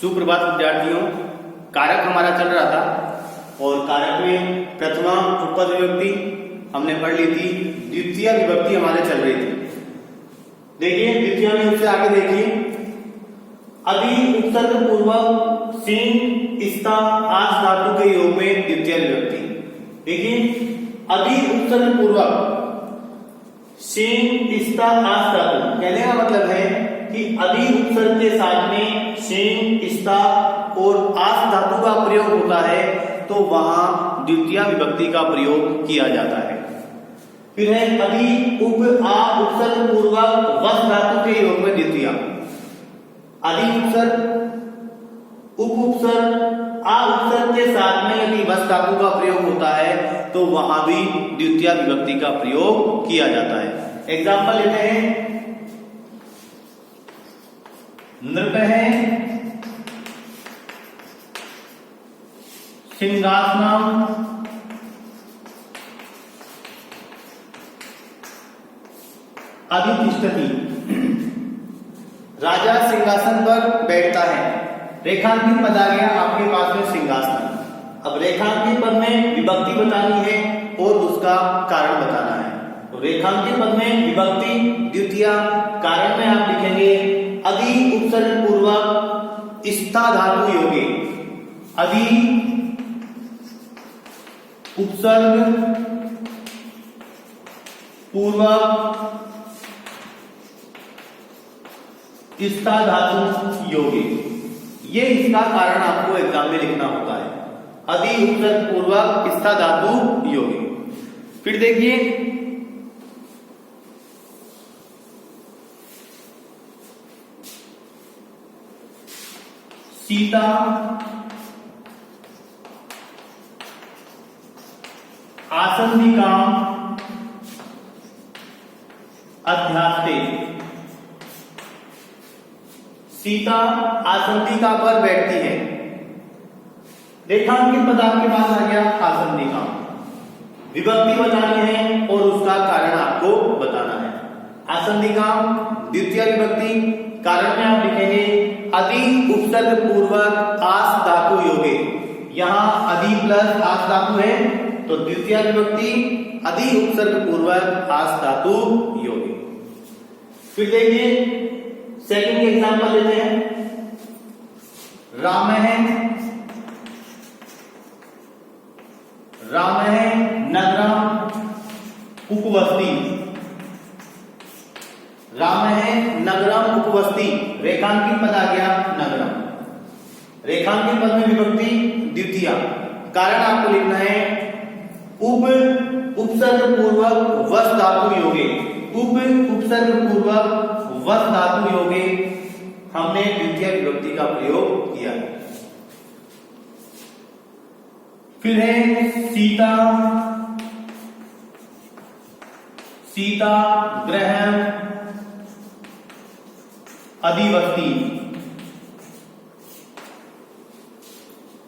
सुप्रभात विद्यार्थियों। कारक हमारा चल रहा था और कारक में प्रथमा उपपद विभक्ति हमने पढ़ ली थी, द्वितीय विभक्ति हमारे चल रही थी। देखिए द्वितीय में उससे आगे देखिए, अभी उपसर्ग पूर्वक सीन स्था आस धातु के योग में द्वितीय विभक्ति। देखिए अभी उपसर्ग पूर्वक सीन स्था आस धातु कहने का मतलब है कि अभी उपसर्ग के साथ में सीन स्था और आस धातु का प्रयोग होता है तो वहां द्वितीय विभक्ति का प्रयोग किया जाता है। फिर है अभी उप आ उपसर्ग पूर्वक वस धातु के योग में द्वितीय। अभी उपसर्ग उप उपसर्ग आ उपसर्ग के साथ में यदि वस धातु का प्रयोग होता है तो वहां भी द्वितीय विभक्ति का प्रयोग किया जाता है। एग्जाम्पल लेते हैं, नृप है सिंहासनम अधितिष्ठति। राजा सिंहासन पर बैठता है। रेखांकित पद आ गया आपके पास में सिंहासन। अब रेखांकित पद में विभक्ति बतानी है और उसका कारण बताना है। तो रेखांकित पद में विभक्ति द्वितीय, कारण में आप लिखेंगे अधि उपसर्ग पूर्वक स्था धातु योगे। अधि उपसर्ग पूर्वक स्था धातु योगे। ये इसका कारण आपको एग्जाम में लिखना होता है, अधि उपसर्ग पूर्वक स्था धातु योगे। फिर देखिए सीता आसंदिकाम अध्यास्ते। सीता आसंदिका पर बैठती है। रेखांकित पद आपके पास आ गया आसंदिका। विभक्ति बतानी है और उसका कारण आपको बताना है। आसंदिका द्वितीय विभक्ति, कारण में आप लिखेंगे अधि उपसर्ग पूर्वक आस धातु योगे। यहां अधि प्लस आस धातु है तो द्वितीय विभक्ति अधि उपसर्ग पूर्वक आस धातु योगे। फिर देखिए सेकंड एग्जांपल लेते हैं, राम है नगरम उपवस्ती। राम है नगरम उपवस्ती। रेखांकित पद आ गया नगरम। रेखांकित पद में विभक्ति द्वितीय, कारण आपको लिखना है उप उपसर्ग पूर्वक वस धातु योगे। उप उपसर्ग पूर्वक वस धातु योगे हमने द्वितीय विभक्ति का प्रयोग किया है। फिर है सीता ग्रह अधिवस्ती।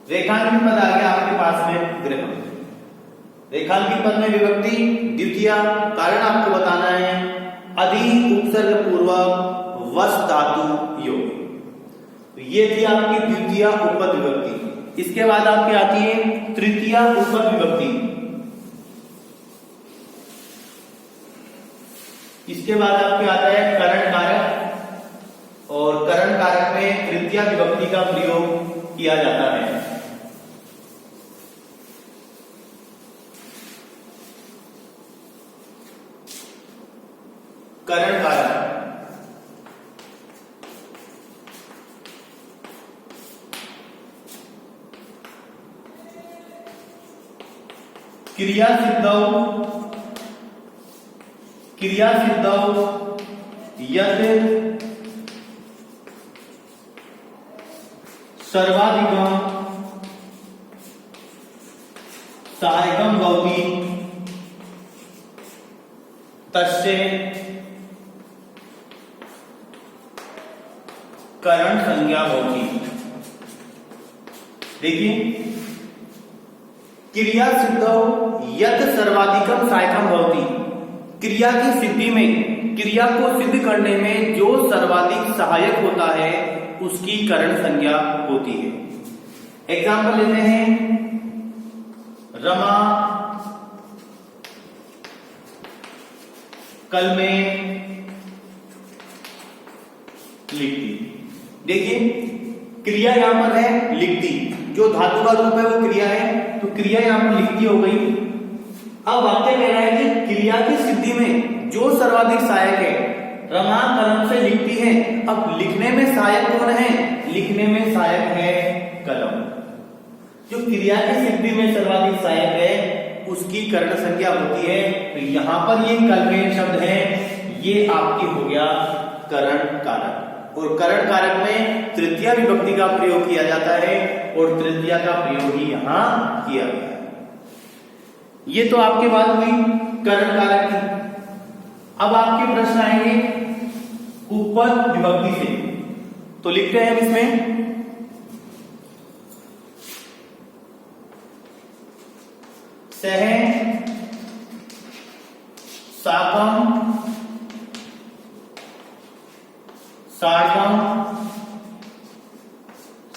रेखांकित पद आ गया आपके पास में गृह। रेखांकित पद में विभक्ति द्वितीय, कारण आपको बताना है अधि उपसर्ग पूर्वक वस धातु योग। तो ये थी आपकी द्वितीय उपपद विभक्ति। इसके बाद आपकी आती है तृतीय उपपद विभक्ति। इसके बाद आपके आता है करण कारक और करण कारक में तृतीय विभक्ति का प्रयोग किया जाता है। करण कारक क्रिया सिद्धौ यत् सर्वाधिकम सहायकम भवति तस्य करण संज्ञा होगी। देखिए क्रिया सिद्धौ यत् सर्वाधिकम सहायकम भवति, क्रिया की सिद्धि में, क्रिया को सिद्ध करने में जो सर्वाधिक सहायक होता है उसकी करण संज्ञा होती है। एग्जाम्पल लेते हैं, रमा कल में लिखती। देखिए क्रिया यहां पर है लिखती, जो धातु का रूप है वो क्रिया है, तो क्रिया यहां पर लिखती हो गई। अब वाक्य कह रहा है कि क्रिया की सिद्धि में जो सर्वाधिक सहायक है, रमा कलम से लिखती है। अब लिखने में सहायक कौन है? लिखने में सहायक है कलम। जो क्रिया की सिद्धि में सर्वाधिक सहायक है उसकी करण संज्ञा होती है। तो यहां पर ये कलमें शब्द है, ये आपकी हो गया करण कारक। और करण कारक में तृतीया विभक्ति का प्रयोग किया जाता है और तृतीया का प्रयोग ही यहां किया गया है। ये तो आपकी बात हुई करण कारक की। अब आपके प्रश्न आएंगे उपपद विभक्ति से, तो लिखते हैं इसमें सह साकम सार्धम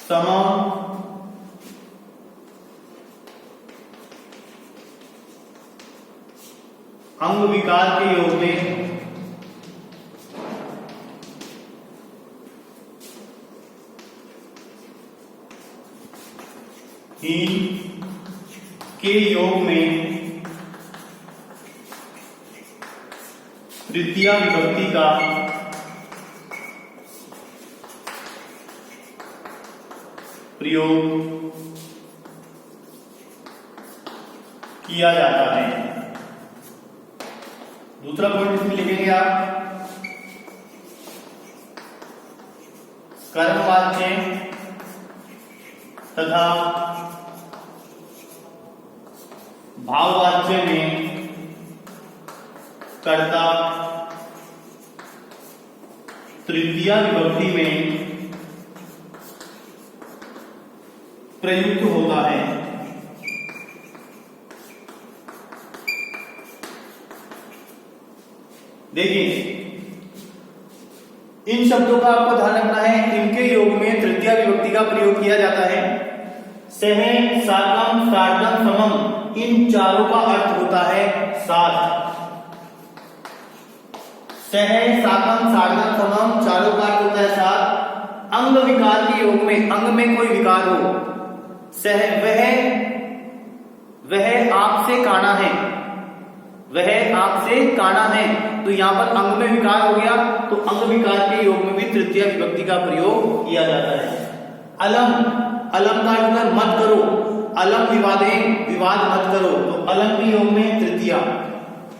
समम अंग विकार के योग में ही के योग में तृतीया विभक्ति का प्रयोग किया जाता है। दूसरा पॉइंट इसमें लिखेंगे आप, कर्मवाच्य तथा भाववाच्य में कर्ता तृतीया विभक्ति में प्रयुक्त होता है। देखिए इन शब्दों का आपको ध्यान रखना है, इनके योग में तृतीया विभक्ति का प्रयोग किया जाता है। सह साकम सार्धम समम, इन चारों का अर्थ होता है साथ। सह साकम सार्धम समम चारों का अर्थ होता है साथ। अंग विकार के योग में, अंग में कोई विकार हो, सह वह आंख से काना है, वह आंख से काना है, तो यहां पर अंग में विकार हो गया, तो अंग विकार के योग में भी तृतीया विभक्ति का प्रयोग किया जाता है। अलम, अलम का अर्थ मत करो, अलम विवादे, विवाद मत करो, तो अलम के योग में तृतीया।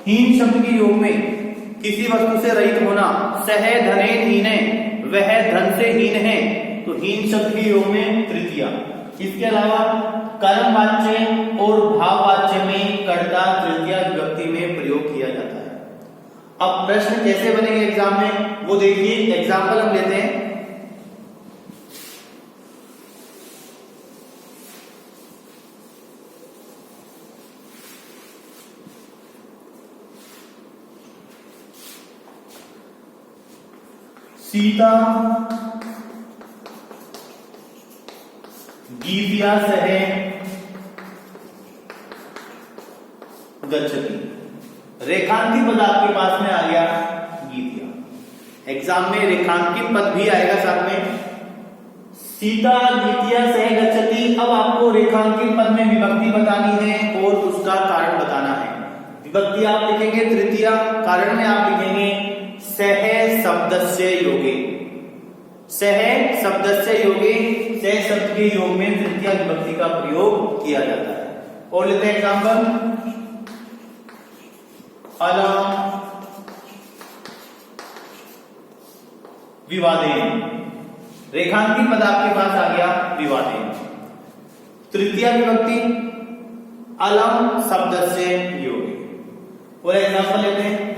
हीन शब्द के योग में किसी वस्तु से रहित होना, सह धने हीने, वह धन से हीन है, तो हीन शब्द के योग में तृतीया। इसके अलावा कर्मवाच्य और भाववाच्य में कर्ता तृतीया विभक्ति में प्रयोग किया जाता है। अब प्रश्न कैसे बनेंगे एग्जाम में वो देखिए। एग्जाम्पल हम लेते हैं, सीता गीतिया सह गच्छति। रेखांकित पद आपके पास में आ गया गीतिया। एग्जाम में रेखांकित पद भी आएगा साथ में। सीता गीतिया सह गच्छति। अब आपको रेखांकित पद में विभक्ति बतानी है और उसका कारण बताना है। विभक्ति आप लिखेंगे तृतीया, कारण में आप लिखेंगे सह शब्दस्य योगे। सह शब्दस्य योगे, सह शब्द के योग में तृतीया विभक्ति का प्रयोग किया जाता है। और लेते हैं एग्जाम्पल, अलम विवादेन। रेखांकित पद आपके पास आ गया विवादेन। तृतीया विभक्ति अलम शब्दस्य योगे। और एग्जाम्पल लेते हैं,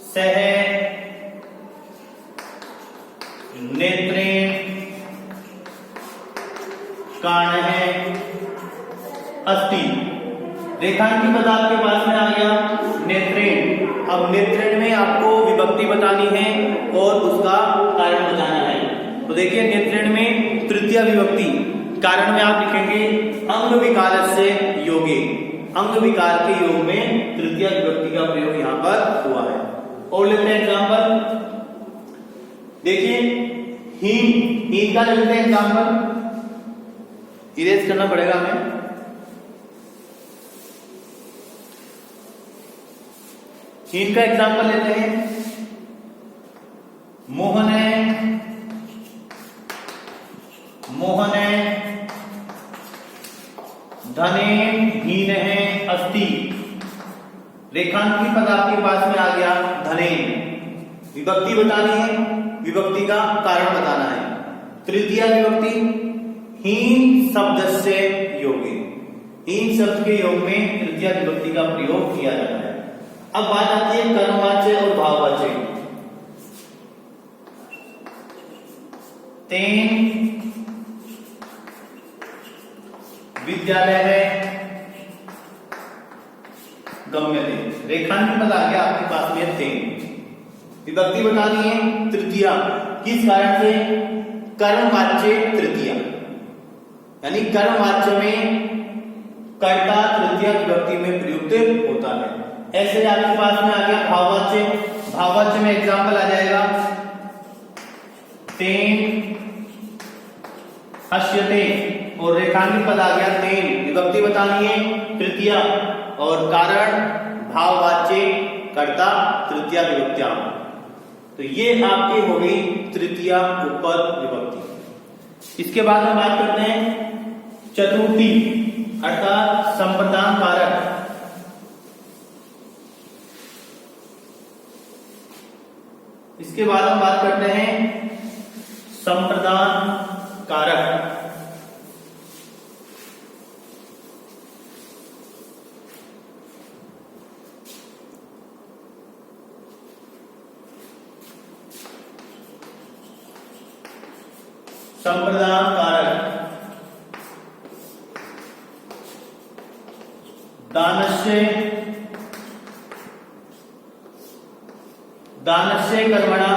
सह नेत्रेण काणः अस्ति। रेखांकी पद आपके पास में आ गया नेत्रेण। अब नेत्रेण में आपको विभक्ति बतानी है और उसका कारण बताना है। तो देखिए नेत्रेण में तृतीया विभक्ति, कारण में आप लिखेंगे अंग विकारस्य योगे। अंग विकार के योग में तृतीया विभक्ति का प्रयोग यहां पर हुआ है। और लेते हैं एग्जाम्पल, देखिए हीन का लेते हैं एग्जाम्पल, इरेज करना पड़ेगा हमें। हीन का एग्जाम्पल लेते हैं, मोहने धने हीन है अस्ति। रेखांकी पद आपके पास में आ गया धने। विभक्ति बतानी है, विभक्ति का कारण बताना है। तृतीया विभक्ति हीन शब्द से योगे, हीन शब्द के योग में तृतीया विभक्ति का प्रयोग किया जाता है। अब बात आती है कर्मवाच्य और भाववाच्य। तेन विद्यालय है गम्यते। रेखांकी पद आ गया आपके पास में तेन। विभक्ति बतानी है तृतीया, किस कारण से? कर्मवाच्य तृतीया, यानी कर्मवाच्य में कर्ता तृतीया विभक्ति में प्रयुक्त होता है। ऐसे आपके पास में आ गया भाववाच्य। भाववाच्य में एग्जाम्पल आ जाएगा तेन हस्यते, और रेखांकित पद आ गया तेन। विभक्ति बतानी है तृतीया और कारण भाववाच्य कर्ता तृतीया विभक्त्या। तो ये आपकी हो गई तृतीया उपपद विभक्ति। इसके बाद हम बात करते हैं चतुर्थी अर्थात संप्रदान कारक। इसके बाद हम बात करते हैं संप्रदान कारक। संप्रदान कारक दानस्य कर्मणा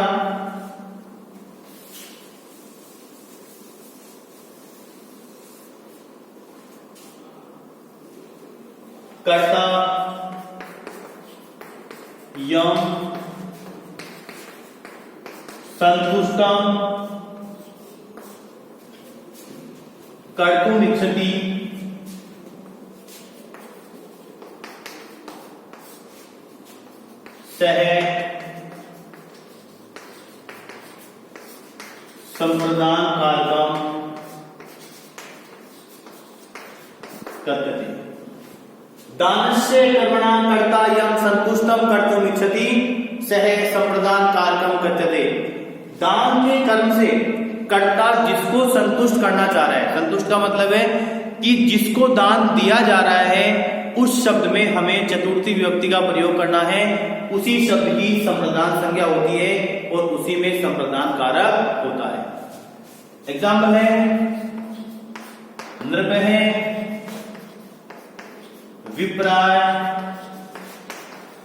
कर्ता यम संतुष्टम कर्तुमिच्छति सह संप्रदान कारकम कर्तते। दानस्य कर्मणा कर्ता यम संतुष्टम कर्तुमिच्छति सह संप्रदान कारकम कर्तते। दान के कर्म से कर्ता जिसको संतुष्ट करना चाह रहा है, संतुष्ट का मतलब है कि जिसको दान दिया जा रहा है उस शब्द में हमें चतुर्थी विभक्ति का प्रयोग करना है। उसी शब्द की संप्रदान संज्ञा होती है और उसी में संप्रदान कारक होता है। एग्जाम्पल है नृप है विप्राय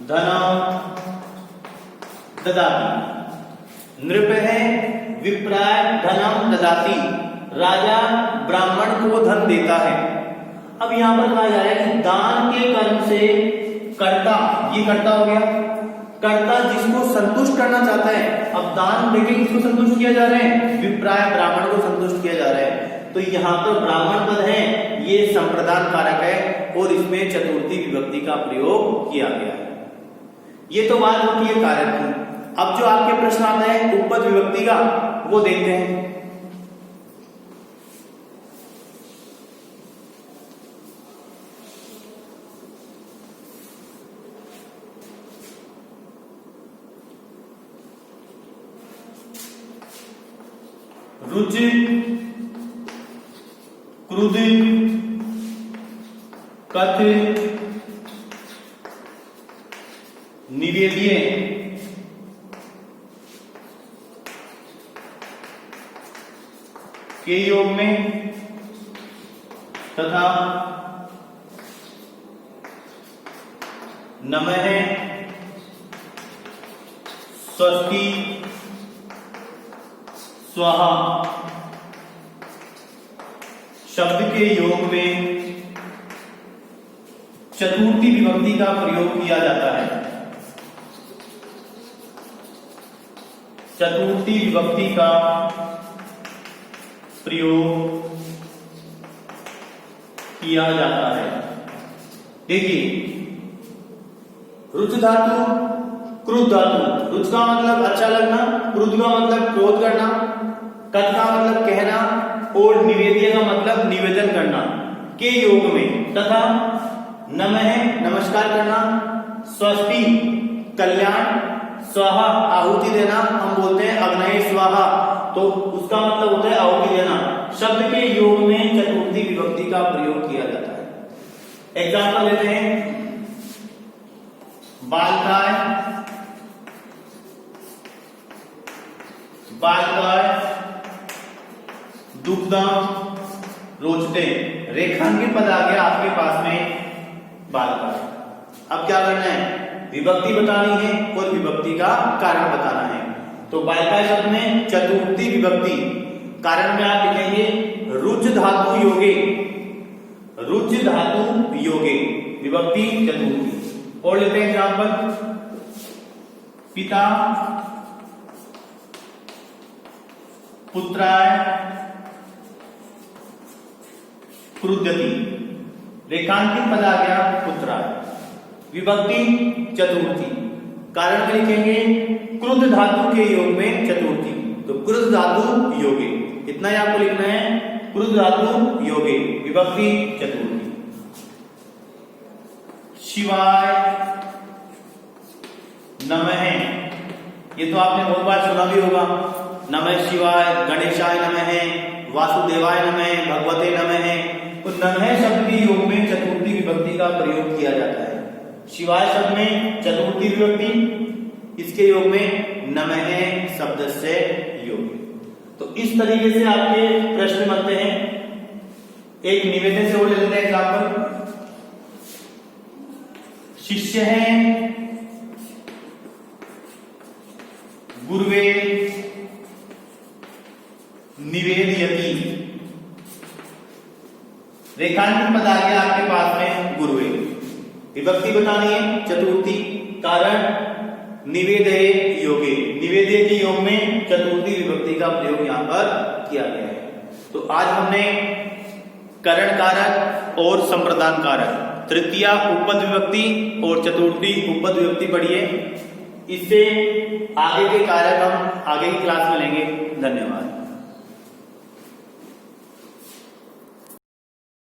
धनम ददाति। नृप है विप्राय धनम ददाति, राजा ब्राह्मण को धन देता है। अब यहां पर कहा जा रहा है कि दान के कर्म से कर्ता, ये कर्ता हो गया, कर्ता जिसको संतुष्ट करना चाहता है। अब दान देके किसको संतुष्ट किया जा रहा है? विप्राय ब्राह्मण को संतुष्ट किया जा रहा है। तो यहाँ पर ब्राह्मण पद है, ये संप्रदान कारक है और इसमें चतुर्थी विभक्ति का प्रयोग किया गया है। ये तो बात होती है कारक की। अब जो आपके प्रश्न आता है उपपद विभक्ति का, वो देखते हैं। रुचि क्रुधि कथि निवेदिये के योग में तथा नमः, स्वस्ति, स्वाहा शब्द के योग में चतुर्थी विभक्ति का प्रयोग किया जाता है। चतुर्थी विभक्ति का प्रयोग किया जाता है। देखिए, रुच धातु, क्रुद्ध धातु। रुच का मतलब अच्छा लगना, क्रुद्ध का मतलब क्रोध करना, कथ का मतलब कहना और निवेद्य का मतलब निवेदन करना के योग में तथा नमः नमस्कार करना, स्वस्ति कल्याण, स्वाहा आहुति देना, हम बोलते हैं अग्नये स्वाहा, तो उसका मतलब होता है आहुति देना। शब्द के योग में चतुर्थी विभक्ति का प्रयोग किया जाता है। एग्जाम्पल लेते हैं, बालकाय, बालकाय, दुग्धम, रोचते। रेखांकित पद आ गया आपके पास में बालकाय। अब क्या करना है, विभक्ति बतानी है और विभक्ति का कारण बताना है। तो बालकाय शब्द में चतुर्थी विभक्ति, कारण में आप लिखेंगे रुच धातु योगे, रुच धातु योगे, विभक्ति चतुर्थी। और लेते हैं एग्जाम्पल, पिता, पुत्राय, क्रुद्धति। रेखांकित पद आ गया पुत्राय, विभक्ति चतुर्थी, कारण में लिखेंगे क्रुद्ध धातु के योग में चतुर्थी, तो क्रुद्ध धातु योगे, इतना ही आपको लिखना है, क्रुद्ध धातु योगे, विभक्ति चतुर्थी। शिवाय नमः, ये तो आपने बहुत बार सुना भी होगा, नमः शिवाय, गणेशाय नमः, वासुदेवाय नमः, भगवते नमः। तो नमः शब्द के योग में चतुर्थी विभक्ति का प्रयोग किया जाता है। शिवाय शब्द में चतुर्थी विभक्ति, इसके योग में नमः शब्द से योग। तो इस तरीके से आपके प्रश्न बनते हैं। एक निवेदन से और ले लेते हैं एग्जाम्पल, शिष्य है गुरुवे निवेदयति। रेखांकित पद आ गया आपके पास में गुरुवे, विभक्ति बतानी है चतुर्थी, कारण निवेदये योगे, निवेदय के योग में चतुर्थी विभक्ति का प्रयोग यहां पर किया गया है। तो आज हमने करण कारक और संप्रदान कारक, तृतीया उपपद विभक्ति और चतुर्थी उपपद विभक्ति पढ़ी है। इससे आगे के कारक हम आगे की क्लास में लेंगे। धन्यवाद।